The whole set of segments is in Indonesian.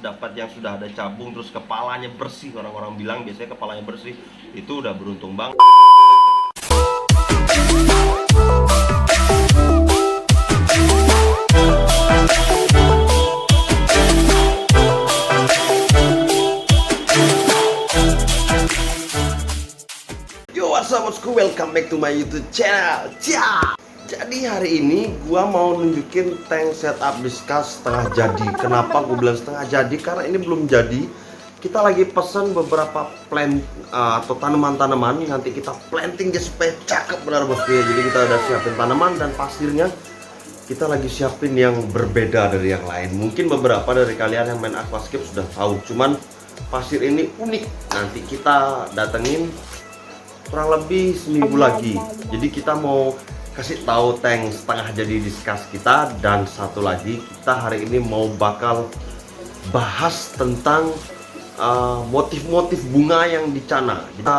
dapat yang sudah ada cabung terus kepalanya bersih. Orang-orang bilang biasanya kepalanya bersih itu udah beruntung banget. Yo, what's up bosku, welcome back to my YouTube channel. Jadi hari ini gua mau nunjukin tank setup diskus setengah jadi. Kenapa gue bilang setengah jadi? Karena ini belum jadi. Kita lagi pesan beberapa plant atau tanaman-tanaman. Nanti kita planting dia supaya cakep benar bosku ya. Jadi kita udah siapin tanaman dan pasirnya kita lagi siapin yang berbeda dari yang lain. Mungkin beberapa dari kalian yang main aquascape sudah tahu. Cuman pasir ini unik. Nanti kita datengin kurang lebih seminggu lagi. Jadi kita mau kasih tahu tank setengah jadi diskus kita. Dan satu lagi, kita hari ini mau bakal bahas tentang motif-motif bunga yang dicana. Kita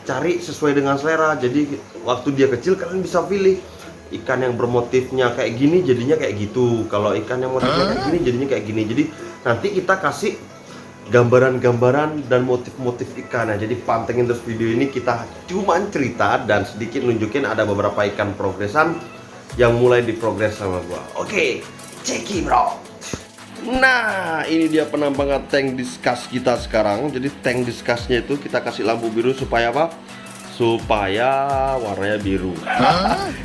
cari sesuai dengan selera. Jadi waktu dia kecil kalian bisa pilih ikan yang bermotifnya kayak gini jadinya kayak gitu, kalau ikan yang motifnya kayak gini jadinya kayak gini. Jadi nanti kita kasih gambaran-gambaran dan motif-motif ikan. Nah, jadi pantengin terus video ini. Kita cuman cerita dan sedikit nunjukin ada beberapa ikan progresan yang mulai diprogres sama gua. Oke, ceki bro. Nah, ini dia penampakan tank diskus kita sekarang. Jadi tank diskusnya itu kita kasih lampu biru supaya apa? Supaya warnanya biru.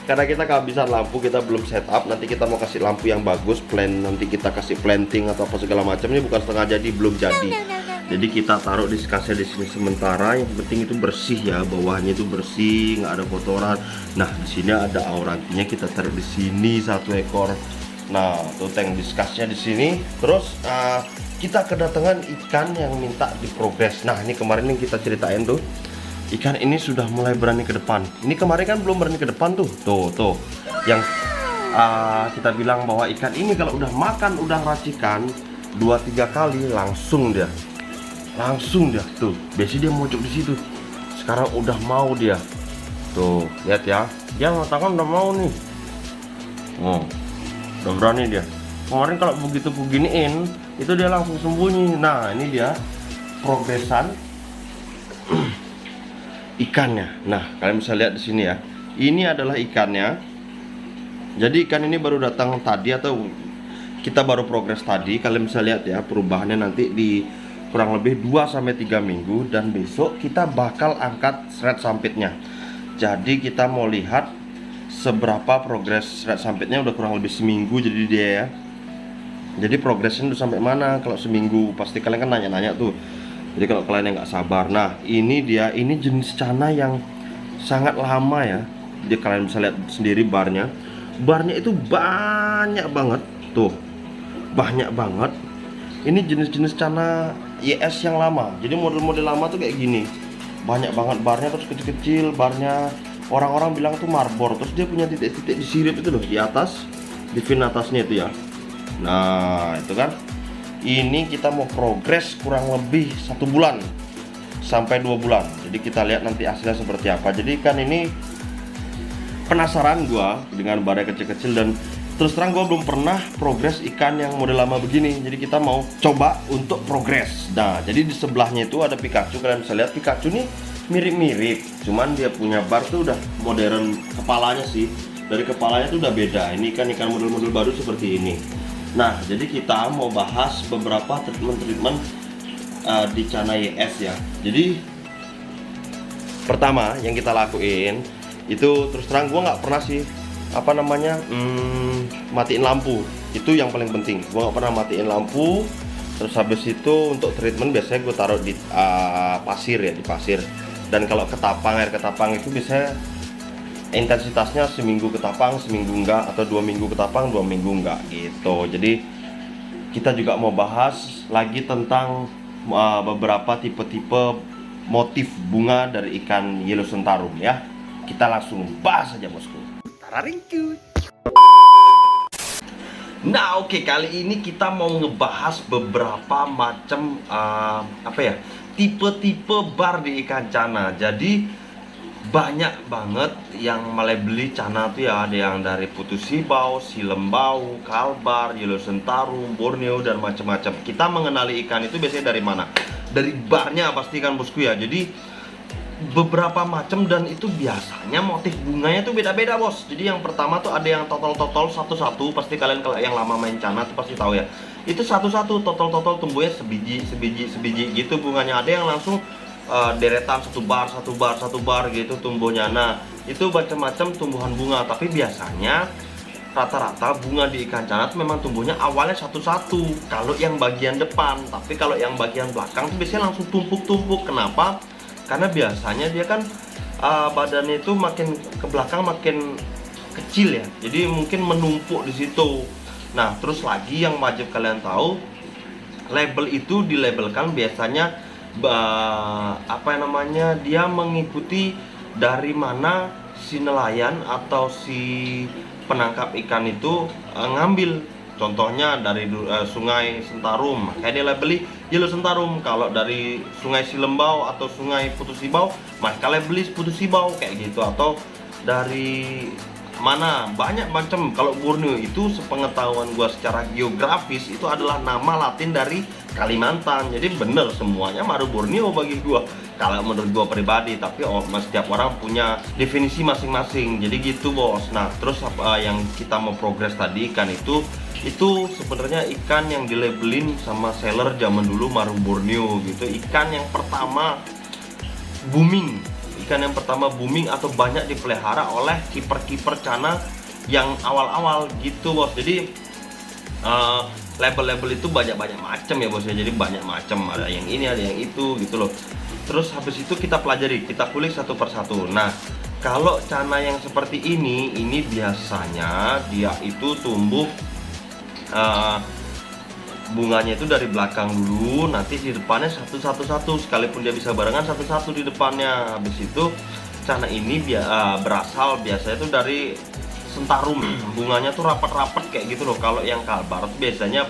Karena kita kehabisan lampu, kita belum setup. Nanti kita mau kasih lampu yang bagus, nanti kita kasih planting atau apa segala macam. Ini bukan setengah jadi, belum jadi. Jadi kita taruh diskusnya di sini sementara. Yang penting itu bersih ya, bawahnya itu bersih, nggak ada kotoran. Nah, di sini ada aurantinya, kita taruh di sini satu ekor. Nah, tuh tank diskusnya di sini. Terus kita kedatangan ikan yang minta diprogres. Nah, ini kemarin yang kita ceritain tuh. Ikan ini sudah mulai berani ke depan. Ini kemarin kan belum berani ke depan tuh. Tuh. Yang kita bilang bahwa ikan ini kalau udah makan, udah racikan 2-3 kali langsung dia. Tuh. Biasanya dia mojok di situ. Sekarang udah mau dia. Tuh, lihat ya. Dia mengatakan udah mau nih. Udah berani dia. Kemarin kalau begitu beginiin, itu dia langsung sembunyi. Nah, ini dia progresan ikannya. Nah, kalian bisa lihat di sini ya. Ini adalah ikannya. Jadi ikan ini baru datang tadi atau kita baru progres tadi. Kalian bisa lihat ya perubahannya nanti di kurang lebih 2-3 minggu. Dan besok kita bakal angkat shred sampitnya. Jadi kita mau lihat seberapa progres shred sampitnya. Udah kurang lebih seminggu jadi dia ya. Jadi progresnya udah sampai mana. Kalau seminggu pasti kalian kan nanya-nanya tuh. Jadi kalau kalian yang nggak sabar, nah ini dia, ini jenis cana yang sangat lama ya. Jadi kalian bisa lihat sendiri barnya itu banyak banget tuh, banyak banget. Ini jenis-jenis cana YS yang lama. Jadi model-model lama tuh kayak gini, banyak banget barnya, terus kecil-kecil barnya. Orang-orang bilang tuh marbor, terus dia punya titik-titik di sirip itu loh, di atas, di fin atasnya itu ya. Nah itu kan. Ini kita mau progres kurang lebih 1 bulan sampai 2 bulan. Jadi kita lihat nanti hasilnya seperti apa. Jadi ikan ini penasaran gua dengan barnya kecil-kecil. Dan terus terang gua belum pernah progres ikan yang model lama begini. Jadi kita mau coba untuk progres. Nah, jadi di sebelahnya itu ada Pikachu. Kalian bisa lihat Pikachu nih mirip-mirip, cuman dia punya bar tuh udah modern. Kepalanya sih, dari kepalanya tuh udah beda. Ini kan ikan model-model baru seperti ini. Nah, jadi kita mau bahas beberapa treatment di cana YS ya. Jadi pertama yang kita lakuin itu, terus terang gua nggak pernah sih matiin lampu. Itu yang paling penting. Gua nggak pernah matiin lampu. Terus habis itu untuk treatment biasanya gue taruh di pasir ya, di pasir. Dan kalau ketapang, air ketapang itu biasanya intensitasnya seminggu ketapang, seminggu enggak, atau 2 minggu ketapang, 2 minggu enggak gitu. Jadi kita juga mau bahas lagi tentang beberapa tipe-tipe motif bunga dari ikan yellow sentarum ya. Kita langsung bahas aja bosku. Tararingku. Nah oke, kali ini kita mau ngebahas beberapa macam tipe-tipe bar di ikan cana. Jadi banyak banget yang melebeli cana tuh ya, ada yang dari Putus Hibau, Silembau, Kalbar, Yellow Sentarum, Borneo, dan macam-macam. Kita mengenali ikan itu biasanya dari mana? Dari barnya pasti kan bosku ya. Jadi beberapa macam, dan itu biasanya motif bunganya tuh beda-beda bos. Jadi yang pertama tuh ada yang totol-totol satu-satu, pasti kalian kalau yang lama main cana tuh pasti tahu ya. Itu satu-satu totol-totol tumbuhnya sebiji, sebiji, sebiji gitu bunganya. Ada yang langsung deretan satu bar gitu tumbuhnya. Nah itu macam-macam tumbuhan bunga, tapi biasanya rata-rata bunga di ikan cana itu memang tumbuhnya awalnya satu-satu kalau yang bagian depan, tapi kalau yang bagian belakang tuh biasanya langsung tumpuk-tumpuk. Kenapa? Karena biasanya dia kan badannya itu makin ke belakang makin kecil ya, jadi mungkin menumpuk di situ. Nah terus lagi yang wajib kalian tahu, label itu dilabelkan biasanya apa namanya, dia mengikuti dari mana si nelayan atau si penangkap ikan itu ngambil. Contohnya dari sungai Sentarum, makanya dia labeli Yellow Sentarum. Kalau dari sungai Silembau atau sungai Putus Hibau, mereka labeli Putus Hibau kayak gitu. Atau dari mana, banyak macam. Kalau Borneo itu sepengetahuan gua secara geografis itu adalah nama Latin dari Kalimantan. Jadi bener semuanya Maru Borneo bagi gua kalau menurut gua pribadi, tapi setiap orang punya definisi masing-masing. Jadi gitu bos. Nah terus apa yang kita mau progres tadi, ikan itu sebenarnya ikan yang dilabelin sama seller zaman dulu Maru Borneo gitu. Ikan yang pertama booming, atau banyak dipelihara oleh kiper-kiper cana yang awal-awal gitu bos. Jadi label-label itu banyak macam ya bos ya. Jadi banyak macam, ada yang ini, ada yang itu gitu loh. Terus habis itu kita pelajari, kita kulik satu persatu. Nah kalau cana yang seperti ini biasanya dia itu tumbuh bunganya itu dari belakang dulu, nanti di depannya satu, sekalipun dia bisa barengan satu-satu di depannya. Habis itu cana ini berasal biasanya itu dari Sentarum, bunganya tuh rapat-rapat kayak gitu loh. Kalau yang Kalbar tuh biasanya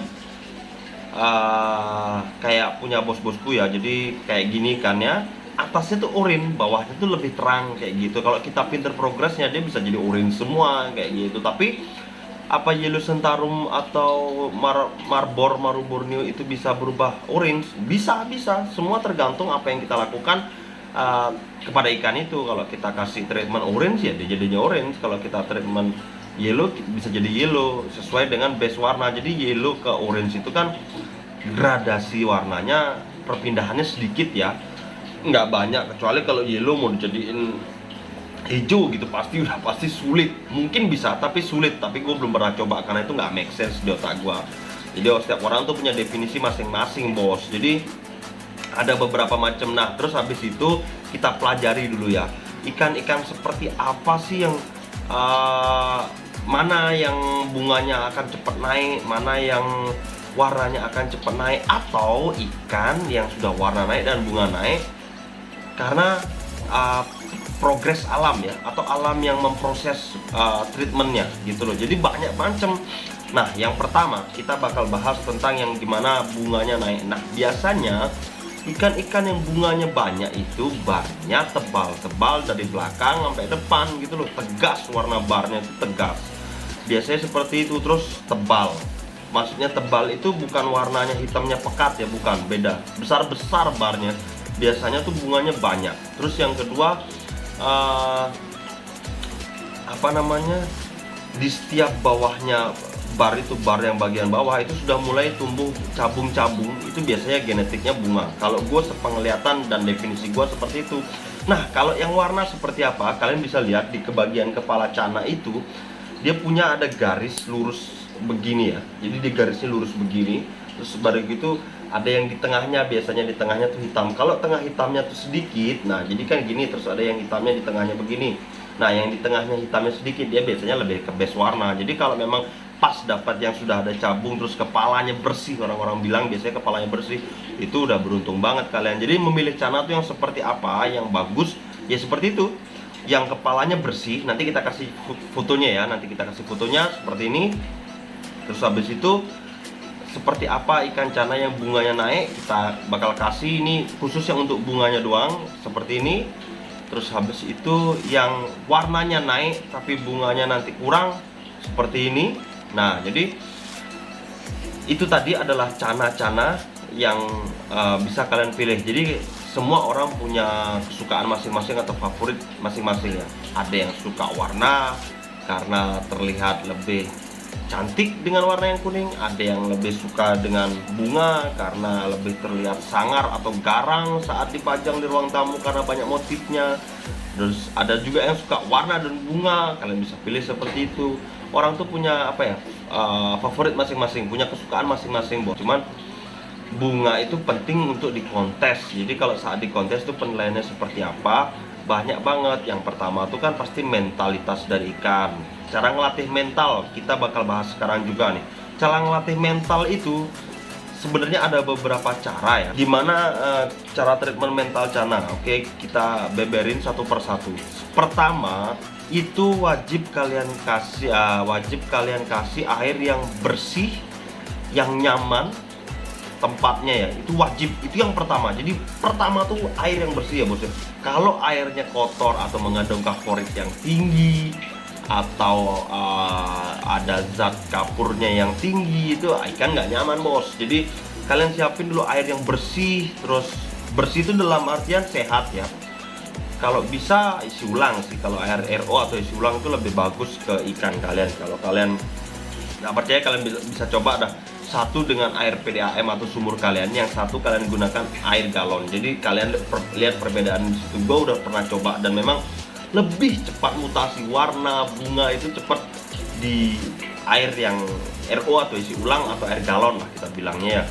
kayak punya bos-bosku ya, jadi kayak gini kan ya, atasnya tuh oranye, bawahnya tuh lebih terang kayak gitu. Kalau kita pinter progresnya dia bisa jadi oranye semua kayak gitu. Tapi apa Yellow Sentarum atau Maru Borneo itu bisa berubah orange? Bisa, semua tergantung apa yang kita lakukan kepada ikan itu. Kalau kita kasih treatment orange ya dia jadinya orange, kalau kita treatment yellow bisa jadi yellow sesuai dengan base warna. Jadi yellow ke orange itu kan gradasi warnanya, perpindahannya sedikit ya, nggak banyak. Kecuali kalau yellow mau dijadiin hijau gitu pasti sulit. Mungkin bisa tapi sulit, tapi gue belum pernah coba karena itu nggak make sense di otak gue. Jadi setiap orang tuh punya definisi masing-masing bos. Jadi ada beberapa macam. Nah terus habis itu kita pelajari dulu ya, ikan-ikan seperti apa sih yang mana yang bunganya akan cepat naik, mana yang warnanya akan cepat naik, atau ikan yang sudah warna naik dan bunga naik karena progres alam ya, atau alam yang memproses treatmentnya gitu loh. Jadi banyak macam. Nah yang pertama kita bakal bahas tentang yang gimana bunganya naik. Nah biasanya ikan-ikan yang bunganya banyak itu barnya tebal-tebal dari belakang sampai depan gitu loh, tegas, warna barnya itu tegas. Biasanya seperti itu. Terus tebal, maksudnya tebal itu bukan warnanya hitamnya pekat ya, bukan, beda. Besar-besar barnya, biasanya tuh bunganya banyak. Terus yang kedua apa namanya, di setiap bawahnya bar itu, bar yang bagian bawah itu sudah mulai tumbuh cabung-cabung. Itu biasanya genetiknya bunga. Kalau gue sepenglihatan dan definisi gue seperti itu. Nah kalau yang warna seperti apa, kalian bisa lihat di kebagian kepala cana itu dia punya ada garis lurus begini ya. Jadi di garisnya lurus begini. Terus baru gitu ada yang di tengahnya, biasanya di tengahnya tuh hitam. Kalau tengah hitamnya tuh sedikit, nah jadi kan gini, terus ada yang hitamnya di tengahnya begini. Nah yang di tengahnya hitamnya sedikit, dia biasanya lebih ke base warna. Jadi kalau memang pas dapat yang sudah ada cabung terus kepalanya bersih, orang-orang bilang biasanya kepalanya bersih, itu udah beruntung banget kalian. Jadi memilih cana tuh yang seperti apa, yang bagus ya seperti itu, yang kepalanya bersih. Nanti kita kasih fotonya ya, seperti ini. Terus habis itu seperti apa ikan cana yang bunganya naik, kita bakal kasih ini khusus yang untuk bunganya doang, seperti ini. Terus habis itu yang warnanya naik tapi bunganya nanti kurang seperti ini. Nah, jadi itu tadi adalah cana-cana yang bisa kalian pilih. Jadi semua orang punya kesukaan masing-masing atau favorit masing-masing ya. Ada yang suka warna karena terlihat lebih cantik dengan warna yang kuning, ada yang lebih suka dengan bunga karena lebih terlihat sangar atau garang saat dipajang di ruang tamu karena banyak motifnya. Terus ada juga yang suka warna dan bunga, kalian bisa pilih seperti itu. Orang tuh punya apa ya, favorit masing-masing, punya kesukaan masing-masing, Bos. Cuman bunga itu penting untuk dikontes. Jadi kalau saat dikontes itu penilaiannya seperti apa? Banyak banget. Yang pertama tuh kan pasti mentalitas dari ikan. Cara ngelatih mental kita bakal bahas sekarang juga nih. Cara ngelatih mental itu sebenarnya ada beberapa cara ya. Gimana cara treatment mental cana? Oke, kita beberin satu persatu. Pertama, itu wajib kalian kasih air yang bersih, yang nyaman tempatnya ya. Itu wajib. Itu yang pertama. Jadi pertama tuh air yang bersih ya, Bos. Kalau airnya kotor atau mengandung kaflorit yang tinggi atau ada zat kapurnya yang tinggi, itu ikan nggak nyaman, Bos. Jadi kalian siapin dulu air yang bersih. Terus bersih itu dalam artian sehat ya. Kalau bisa isi ulang sih. Kalau air RO atau isi ulang itu lebih bagus ke ikan kalian. Kalau kalian nggak percaya, kalian bisa coba dah. Satu dengan air PDAM atau sumur kalian, yang satu kalian gunakan air galon. Jadi kalian lihat perbedaan di situ. Gue udah pernah coba dan memang lebih cepat mutasi warna bunga itu cepat di air yang RO atau isi ulang atau air galon lah kita bilangnya ya.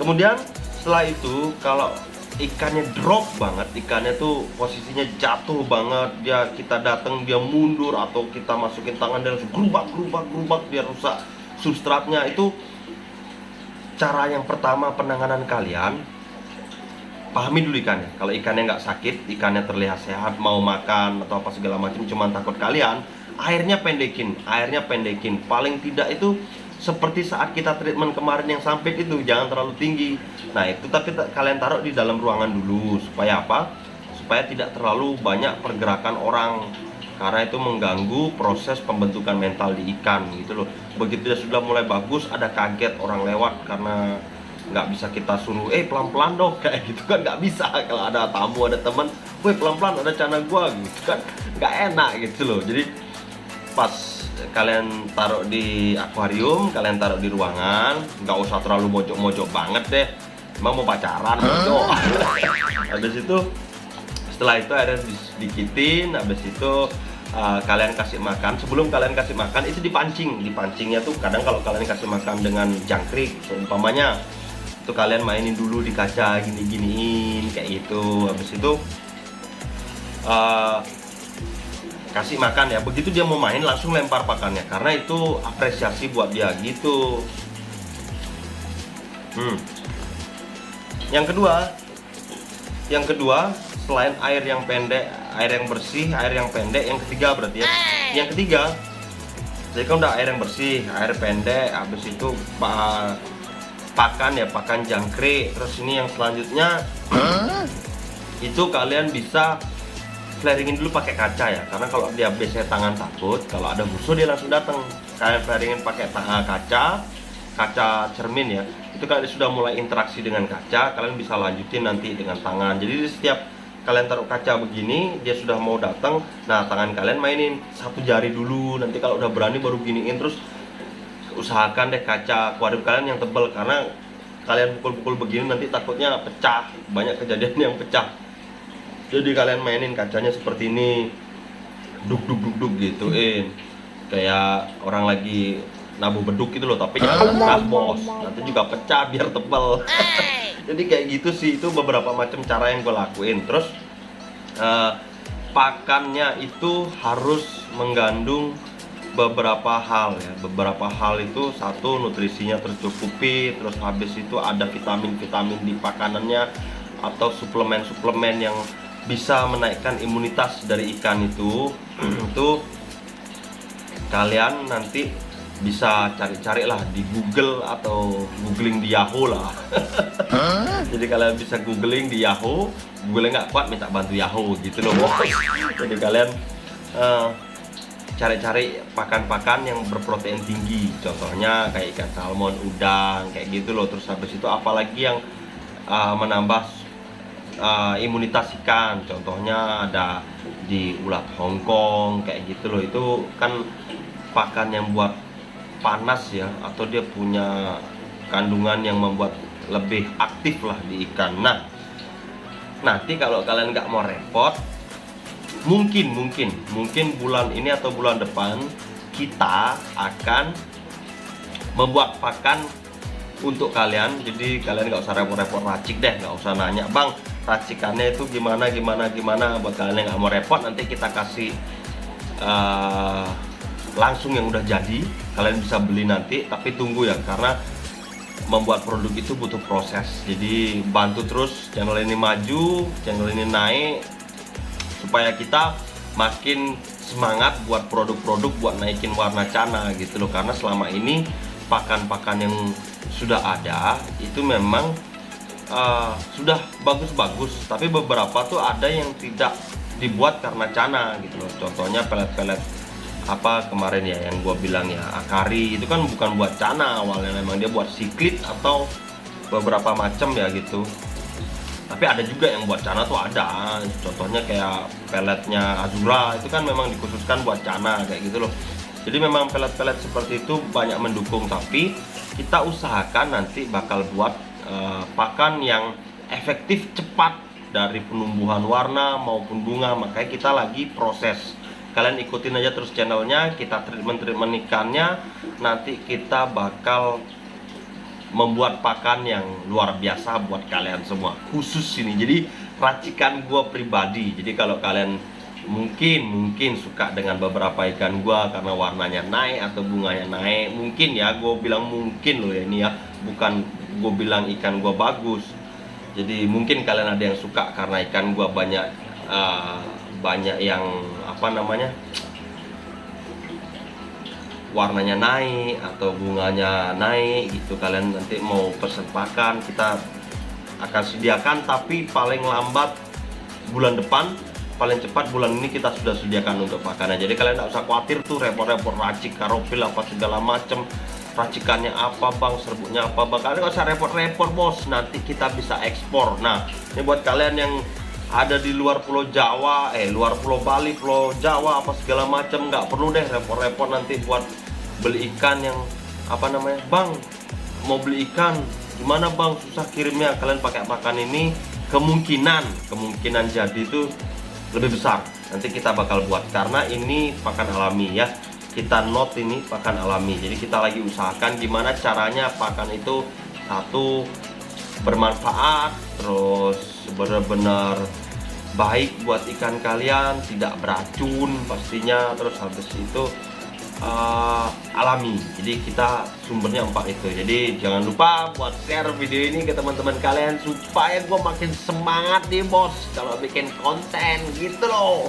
Kemudian setelah itu kalau ikannya drop banget, ikannya tuh posisinya jatuh banget, kita datang dia mundur atau kita masukin tangan dia langsung gerubak dia rusak substratnya. Itu cara yang pertama penanganan kalian. Pahami dulu ikannya. Kalau ikannya nggak sakit, ikannya terlihat sehat, mau makan atau apa segala macam, cuman takut kalian, airnya pendekin. Paling tidak itu seperti saat kita treatment kemarin yang sampai itu, jangan terlalu tinggi. Nah itu tapi kalian taruh di dalam ruangan dulu. Supaya apa? Supaya tidak terlalu banyak pergerakan orang, karena itu mengganggu proses pembentukan mental di ikan gitu loh. Begitu dia sudah mulai bagus, ada kaget orang lewat, karena nggak bisa kita suruh pelan-pelan dong kayak gitu kan, nggak bisa. Kalau ada tamu, ada teman, woi pelan-pelan ada cana gua gitu kan, nggak enak gitu loh. Jadi pas kalian taruh di akuarium, kalian taruh di ruangan, nggak usah terlalu mojok-mojok banget deh. Emang mau pacaran mojok. Habis itu setelah itu airnya didikitin. Habis itu kalian kasih makan. Sebelum kalian kasih makan itu dipancingnya tuh kadang kalau kalian kasih makan dengan jangkrik umpamanya, itu kalian mainin dulu di kaca, gini-giniin kayak gitu. Habis itu kasih makan ya. Begitu dia mau main langsung lempar pakannya, karena itu apresiasi buat dia gitu. Yang kedua selain air yang pendek, air yang bersih, air yang pendek, yang ketiga berarti ya. Yang ketiga, jadi kan udah air yang bersih, air pendek, habis itu pakan jangkrik. Terus ini yang selanjutnya itu kalian bisa flaringin dulu pakai kaca ya, karena kalau dia biasanya tangan takut, kalau ada musuh dia langsung datang. Kalian flaringin pakai kaca cermin ya. Itu kalau sudah mulai interaksi dengan kaca, kalian bisa lanjutin nanti dengan tangan. Jadi setiap kalian taruh kaca begini, dia sudah mau datang, nah tangan kalian mainin satu jari dulu. Nanti kalau udah berani baru giniin. Terus usahakan deh kaca akuarium kalian yang tebal, karena kalian pukul-pukul begini nanti takutnya pecah. Banyak kejadian yang pecah. Jadi kalian mainin kacanya seperti ini, duk gituin, kayak orang lagi nabuh beduk gitu loh. Tapi jangan pecah, Bos, nanti juga pecah biar tebal. Jadi kayak gitu sih, itu beberapa macam cara yang gue lakuin. Terus pakannya itu harus mengandung beberapa hal ya. Beberapa hal itu, satu, nutrisinya tercukupi. Terus habis itu ada vitamin-vitamin di pakanannya atau suplemen-suplemen yang bisa menaikkan imunitas dari ikan itu. Itu kalian nanti bisa cari-cari lah di Google atau googling di Yahoo lah. Jadi kalian bisa googling di Yahoo, Google nggak kuat minta bantu Yahoo gitu loh bos. Jadi kalian cari-cari pakan-pakan yang berprotein tinggi, contohnya kayak ikan salmon, udang, kayak gitu loh. Terus habis itu apalagi yang menambah imunitas ikan, contohnya ada di ulat Hongkong kayak gitu loh. Itu kan pakan yang buat panas ya, atau dia punya kandungan yang membuat lebih aktif lah di ikan. Nah, nanti kalau kalian nggak mau repot, mungkin bulan ini atau bulan depan kita akan membuat pakan untuk kalian. Jadi kalian nggak usah repot-repot racik deh, nggak usah nanya bang racikannya itu gimana. Buat kalian yang nggak mau repot, nanti kita kasih langsung yang udah jadi, kalian bisa beli nanti. Tapi tunggu ya, karena membuat produk itu butuh proses. Jadi bantu terus channel ini maju, channel ini naik, supaya kita makin semangat buat produk-produk buat naikin warna Cana gitu loh. Karena selama ini pakan-pakan yang sudah ada itu memang sudah bagus-bagus, tapi beberapa tuh ada yang tidak dibuat karena Cana gitu loh. Contohnya pelet-pelet apa kemarin ya yang gua bilang ya, Akari itu kan bukan buat Cana awalnya, memang dia buat siklit atau beberapa macam ya gitu. Tapi ada juga yang buat Cana tuh ada, contohnya kayak peletnya Azura itu kan memang dikhususkan buat Cana kayak gitu loh. Jadi memang pelet-pelet seperti itu banyak mendukung, tapi kita usahakan nanti bakal buat pakan yang efektif cepat dari penumbuhan warna maupun bunga. Makanya kita lagi proses, kalian ikutin aja terus channelnya, kita treatment ikannya. Nanti kita bakal membuat pakan yang luar biasa buat kalian semua, khusus ini. Jadi racikan gua pribadi. Jadi kalau kalian mungkin suka dengan beberapa ikan gua karena warnanya naik atau bunganya naik, mungkin ya, gua bilang mungkin loh ya ini ya, bukan gua bilang ikan gua bagus. Jadi mungkin kalian ada yang suka karena ikan gua banyak yang apa namanya, warnanya naik atau bunganya naik gitu. Kalian nanti mau pesen pakan, kita akan sediakan, tapi paling lambat bulan depan, paling cepat bulan ini kita sudah sediakan untuk pakannya. Jadi kalian tidak usah khawatir tuh repot-repot racik karopil apa segala macem, racikannya apa bang, serbuknya apa bang. Kalian nggak usah repot-repot bos, nanti kita bisa ekspor. Nah ini buat kalian yang ada di luar Pulau Jawa, luar Pulau Bali, Pulau Jawa apa segala macam, nggak perlu deh repot-repot nanti buat beli ikan yang apa namanya, bang mau beli ikan gimana bang, susah kirimnya. Kalian pakai pakan ini, kemungkinan jadi itu lebih besar. Nanti kita bakal buat, karena ini pakan alami ya, kita note ini pakan alami. Jadi kita lagi usahakan gimana caranya pakan itu satu bermanfaat, terus benar-benar baik buat ikan kalian, tidak beracun pastinya, terus habis itu alami. Jadi kita sumbernya 4 itu. Jadi jangan lupa buat share video ini ke teman-teman kalian supaya gue makin semangat nih bos kalau bikin konten gitu loh.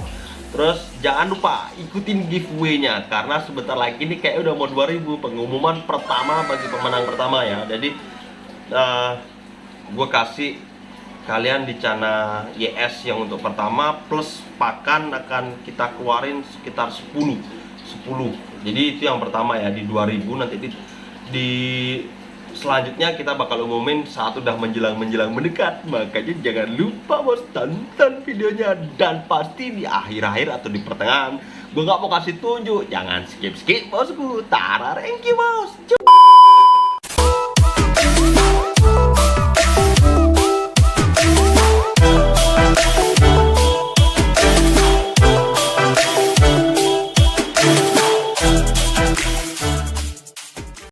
Terus jangan lupa ikutin giveaway-nya, karena sebentar lagi ini kayak udah mau 2000 pengumuman pertama bagi pemenang pertama ya. Jadi gue kasih kalian di Cana YS yang untuk pertama, plus pakan akan kita keluarin sekitar 10. Jadi itu yang pertama ya, di 2000. Nanti di selanjutnya kita bakal umumin saat udah menjelang mendekat. Makanya jangan lupa bos, tonton videonya, dan pasti di akhir-akhir atau di pertengahan gue nggak mau kasih tunjuk, jangan skip bosku. Tara, thank you bos.